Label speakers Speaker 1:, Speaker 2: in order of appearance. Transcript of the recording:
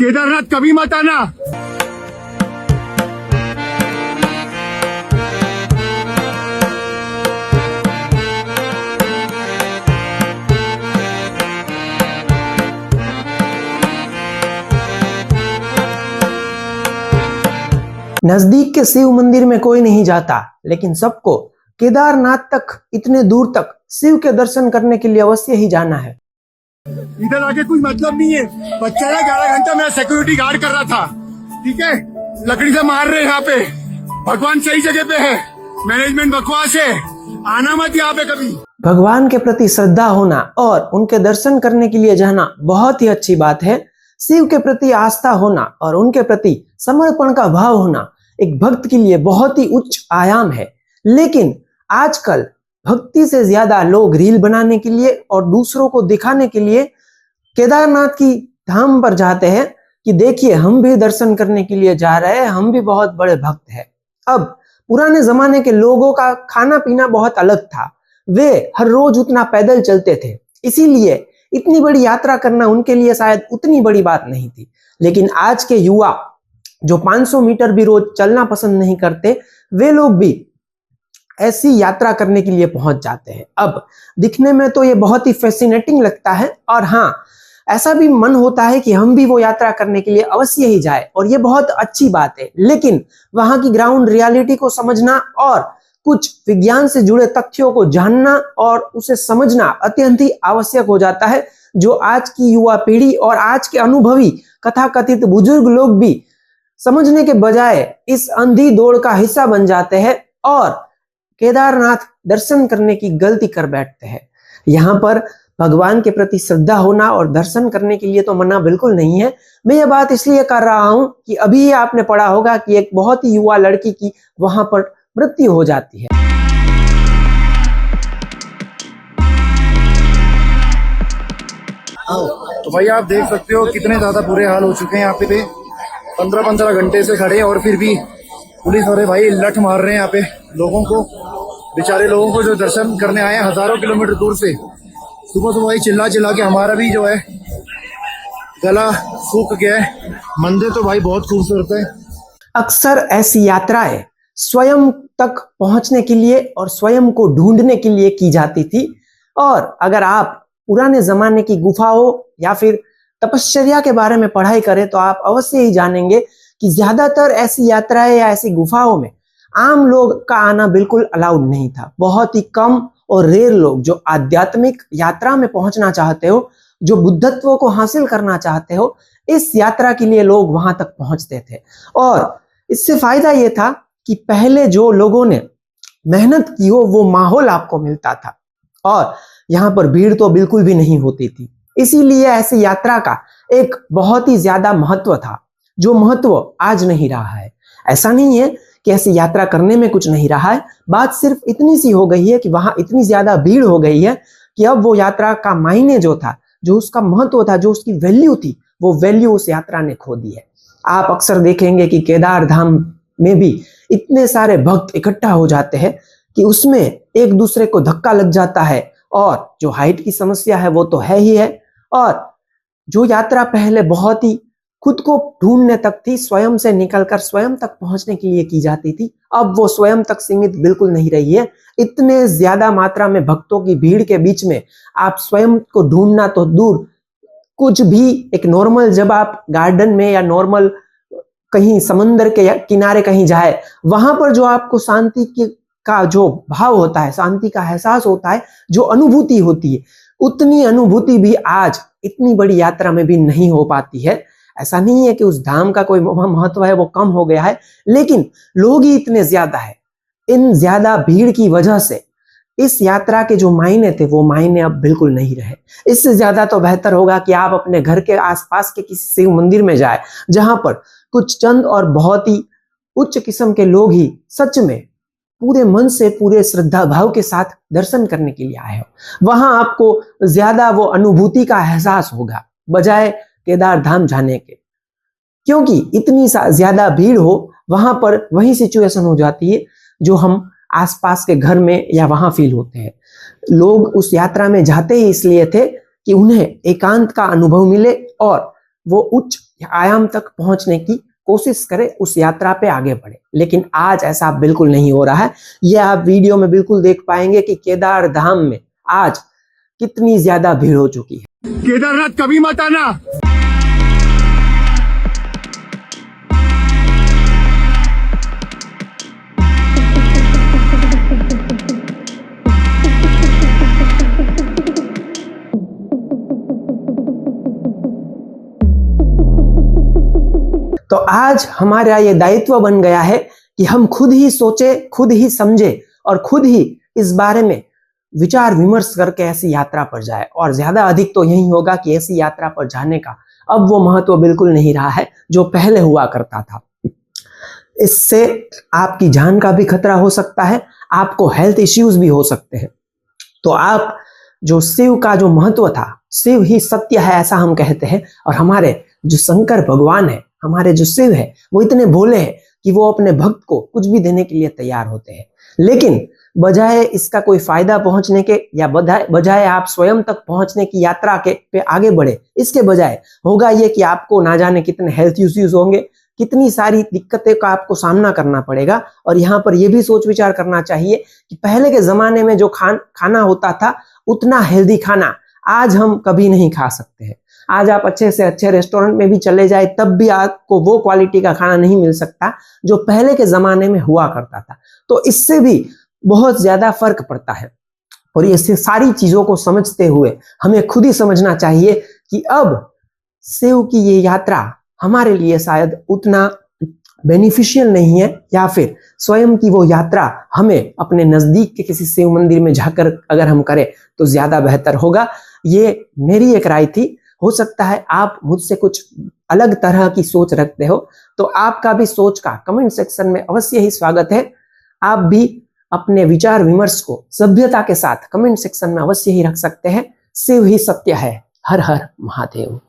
Speaker 1: केदारनाथ कभी मत आना।
Speaker 2: नजदीक के शिव मंदिर में कोई नहीं जाता, लेकिन सबको केदारनाथ तक, इतने दूर तक शिव के दर्शन करने के लिए अवश्य ही जाना है।
Speaker 1: इधर आके कोई मतलब नहीं है। बच्चा ना 11 घंटा मेरा सिक्योरिटी गार्ड कर रहा था, ठीक है, लकड़ी से मार रहे यहाँ पे। भगवान सही जगह पे है, मैनेजमेंट बकवास है, आना मत यहाँ पे कभी।
Speaker 2: भगवान के प्रति श्रद्धा होना और उनके दर्शन करने के लिए जाना बहुत ही अच्छी बात है। शिव के प्रति आस्था होना और उनके प्रति समर्पण का भाव होना एक भक्त के लिए बहुत ही उच्च आयाम है। लेकिन आजकल भक्ति से ज्यादा लोग रील बनाने के लिए और दूसरों को दिखाने के लिए केदारनाथ की धाम पर जाते हैं कि देखिए हम भी दर्शन करने के लिए जा रहे हैं, हम भी बहुत बड़े भक्त हैं। अब पुराने जमाने के लोगों का खाना पीना बहुत अलग था, वे हर रोज उतना पैदल चलते थे, इसीलिए इतनी बड़ी यात्रा करना उनके लिए शायद उतनी बड़ी बात नहीं थी। लेकिन आज के युवा जो 500 मीटर भी रोज चलना पसंद नहीं करते, वे लोग भी ऐसी यात्रा करने के लिए पहुंच जाते हैं। अब दिखने में तो ये बहुत ही फैसिनेटिंग लगता है और हाँ, ऐसा भी मन होता है कि हम भी वो यात्रा करने के लिए अवश्य ही जाए, और ये बहुत अच्छी बात है। लेकिन वहां की ग्राउंड रियलिटी को समझना और कुछ विज्ञान से जुड़े तथ्यों को जानना और उसे समझना अत्यंत ही आवश्यक हो जाता है, जो आज की युवा पीढ़ी और आज के अनुभवी कथाकथित बुजुर्ग लोग भी समझने के बजाय इस अंधी दौड़ का हिस्सा बन जाते हैं और केदारनाथ दर्शन करने की गलती कर बैठते हैं। यहाँ पर भगवान के प्रति श्रद्धा होना और दर्शन करने के लिए तो मना बिल्कुल नहीं है। मैं ये बात इसलिए कर रहा हूं कि अभी आपने पढ़ा होगा कि एक बहुत ही युवा लड़की की वहां पर मृत्यु हो जाती है।
Speaker 3: तो भाई आप देख सकते हो कितने ज्यादा बुरे हाल हो चुके हैं यहाँ पे। 15-15 घंटे से खड़े और फिर भी पुलिस वाले भाई लठ मार रहे हैं यहाँ पे लोगों को, बेचारे लोगों को जो दर्शन करने आए हैं हजारों किलोमीटर दूर से। सुबह सुबह भाई चिल्ला चिल्ला के हमारा भी जो है गला सूख गया है। मंदिर तो भाई बहुत खूबसूरत है।
Speaker 2: अक्सर ऐसी यात्राएं स्वयं तक पहुंचने के लिए और स्वयं को ढूंढने के लिए की जाती थी। और अगर आप पुराने जमाने की गुफाओं या फिर तपश्चर्या के बारे में पढ़ाई करें तो आप अवश्य ही जानेंगे कि ज्यादातर ऐसी यात्राएं या ऐसी गुफाओं में आम लोग का आना बिल्कुल अलाउड नहीं था। बहुत ही कम और रेयर लोग जो आध्यात्मिक यात्रा में पहुंचना चाहते हो, जो बुद्धत्व को हासिल करना चाहते हो, इस यात्रा के लिए लोग वहां तक पहुंचते थे। और इससे फायदा ये था कि पहले जो लोगों ने मेहनत की हो वो माहौल आपको मिलता था और यहाँ पर भीड़ तो बिल्कुल भी नहीं होती थी। इसीलिए ऐसी यात्रा का एक बहुत ही ज्यादा महत्व था, जो महत्व आज नहीं रहा है। ऐसा नहीं है कि ऐसी यात्रा करने में कुछ नहीं रहा है, बात सिर्फ इतनी सी हो गई है कि वहां इतनी ज्यादा भीड़ हो गई है कि अब वो यात्रा का मायने जो था, जो उसका महत्व था, जो उसकी वैल्यू थी, वो वैल्यू उस यात्रा ने खो दी है। आप अक्सर देखेंगे कि केदार धाम में भी इतने सारे भक्त इकट्ठा हो जाते हैं कि उसमें एक दूसरे को धक्का लग जाता है, और जो हाइट की समस्या है वो तो है ही है। और जो यात्रा पहले बहुत ही खुद को ढूंढने तक थी, स्वयं से निकलकर स्वयं तक पहुंचने के लिए की जाती थी, अब वो स्वयं तक सीमित बिल्कुल नहीं रही है। इतने ज्यादा मात्रा में भक्तों की भीड़ के बीच में आप स्वयं को ढूंढना तो दूर, कुछ भी एक नॉर्मल, जब आप गार्डन में या नॉर्मल कहीं समंदर के किनारे कहीं जाए, वहां पर जो आपको शांति का जो भाव होता है, शांति का एहसास होता है, जो अनुभूति होती है, उतनी अनुभूति भी आज इतनी बड़ी यात्रा में भी नहीं हो पाती है। ऐसा नहीं है कि उस धाम का कोई महत्व है वो कम हो गया है, लेकिन लोग ही इतने ज्यादा है। इन ज्यादा भीड़ की वजह से इस यात्रा के जो मायने थे वो मायने अब बिल्कुल नहीं रहे। इससे ज्यादा तो बेहतर होगा कि आप अपने घर के आसपास के किसी शिव मंदिर में जाए, जहां पर कुछ चंद और बहुत ही उच्च किस्म के लोग ही सच में पूरे मन से, पूरे श्रद्धा भाव के साथ दर्शन करने के लिए आए हो। वहां आपको ज्यादा वो अनुभूति का एहसास होगा बजाय केदार धाम जाने के, क्योंकि इतनी ज्यादा भीड़ हो वहां पर वही सिचुएशन हो जाती है जो हम आसपास के घर में या वहां फील होते हैं। लोग उस यात्रा में जाते ही इसलिए थे कि उन्हें एकांत का अनुभव मिले और वो उच्च आयाम तक पहुंचने की कोशिश करें, उस यात्रा पे आगे बढ़े। लेकिन आज ऐसा बिल्कुल नहीं हो रहा है। यह आप वीडियो में बिल्कुल देख पाएंगे कि केदार धाम में आज कितनी ज्यादा भीड़ हो चुकी है।
Speaker 1: केदारनाथ कभी मत आना।
Speaker 2: तो आज हमारा ये दायित्व बन गया है कि हम खुद ही सोचे, खुद ही समझे और खुद ही इस बारे में विचार विमर्श करके ऐसी यात्रा पर जाए। और ज्यादा अधिक तो यही होगा कि ऐसी यात्रा पर जाने का अब वो महत्व बिल्कुल नहीं रहा है जो पहले हुआ करता था। इससे आपकी जान का भी खतरा हो सकता है, आपको हेल्थ इश्यूज भी हो सकते हैं। तो आप जो शिव का जो महत्व था, शिव ही सत्य है ऐसा हम कहते हैं। और हमारे जो शंकर भगवान है, हमारे जो शिव है, वो इतने भोले हैं कि वो अपने भक्त को कुछ भी देने के लिए तैयार होते हैं। लेकिन बजाय इसका कोई फायदा पहुंचने के या बजाय आप स्वयं तक पहुंचने की यात्रा के पे आगे बढ़े, इसके बजाय होगा ये कि आपको ना जाने कितने हेल्थ इश्यूज होंगे, कितनी सारी दिक्कतें का आपको सामना करना पड़ेगा। और यहाँ पर यह भी सोच विचार करना चाहिए कि पहले के जमाने में जो खाना होता था, उतना हेल्दी खाना आज हम कभी नहीं खा सकते हैं। आज आप अच्छे से अच्छे रेस्टोरेंट में भी चले जाए, तब भी आपको वो क्वालिटी का खाना नहीं मिल सकता जो पहले के जमाने में हुआ करता था। तो इससे भी बहुत ज्यादा फर्क पड़ता है। और ये सारी चीजों को समझते हुए हमें खुद ही समझना चाहिए कि अब शिव की ये यात्रा हमारे लिए शायद उतना बेनिफिशियल नहीं है, या फिर स्वयं की वो यात्रा हमें अपने नजदीक के किसी शिव मंदिर में जाकर अगर हम करें तो ज्यादा बेहतर होगा। ये मेरी एक राय थी। हो सकता है आप मुझसे कुछ अलग तरह की सोच रखते हो, तो आपका भी सोच का कमेंट सेक्शन में अवश्य ही स्वागत है। आप भी अपने विचार विमर्श को सभ्यता के साथ कमेंट सेक्शन में अवश्य ही रख सकते हैं। शिव ही सत्य है। हर हर महादेव।